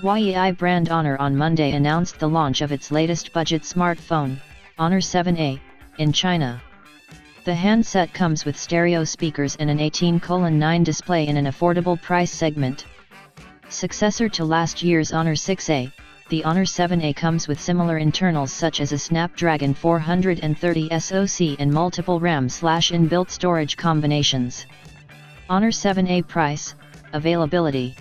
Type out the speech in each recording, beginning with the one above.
Huawei brand Honor on Monday announced the launch of its latest budget smartphone, Honor 7A, in China. The handset comes with stereo speakers and an 18:9 display in an affordable price segment. Successor to last year's Honor 6A, the Honor 7A comes with similar internals such as a Snapdragon 430 SoC and multiple RAM/inbuilt storage combinations. Honor 7A price, availability.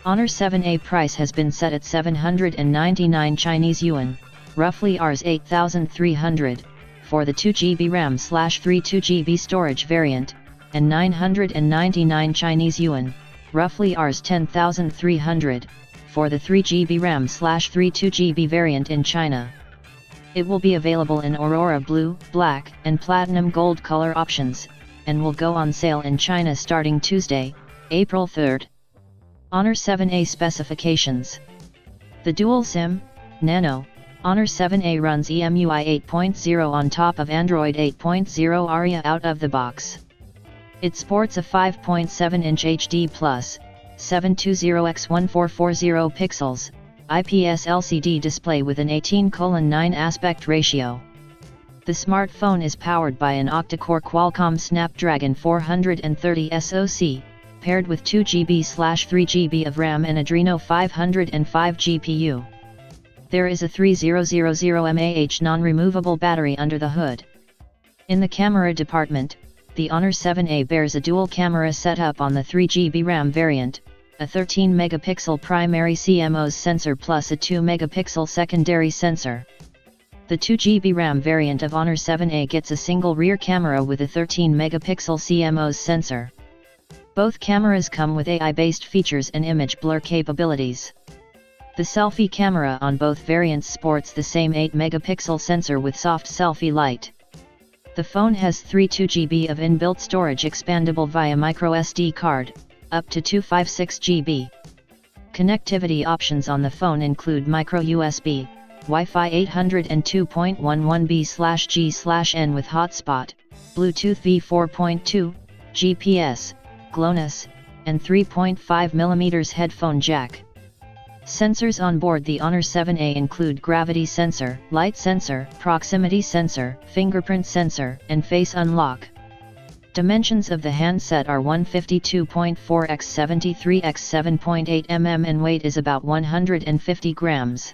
Honor 7A price has been set at 799 Chinese yuan, roughly Rs 8,300, for the 2GB RAM/32GB storage variant, and 999 Chinese yuan, roughly Rs 10,300, for the 3GB RAM/32GB variant in China. It will be available in Aurora Blue, Black, and Platinum Gold color options, and will go on sale in China starting Tuesday, April 3rd. Honor 7A specifications. The dual SIM, Nano, Honor 7A runs EMUI 8.0 on top of Android 8.0 Oreo out of the box. It sports a 5.7-inch HD+, 720x1440 pixels, IPS LCD display with an 18:9 aspect ratio. The smartphone is powered by an octa-core Qualcomm Snapdragon 430 SoC, paired with 2GB/3GB of RAM and Adreno 505 GPU. There is a 3000 mAh non-removable battery under the hood. In the camera department, the Honor 7A bears a dual camera setup on the 3GB RAM variant, a 13-megapixel primary CMOS sensor plus a 2-megapixel secondary sensor. The 2GB RAM variant of Honor 7A gets a single rear camera with a 13-megapixel CMOS sensor. Both cameras come with AI-based features and image blur capabilities. The selfie camera on both variants sports the same 8-megapixel sensor with soft selfie light. The phone has 32GB of inbuilt storage expandable via microSD card, up to 256GB. Connectivity options on the phone include micro USB, Wi-Fi 802.11b/G/N with hotspot, Bluetooth V4.2, GPS, GLONASS, and 3.5mm headphone jack. Sensors on board the Honor 7A include gravity sensor, light sensor, proximity sensor, fingerprint sensor, and face unlock. Dimensions of the handset are 152.4 x 73 x 7.8 mm and weight is about 150 grams.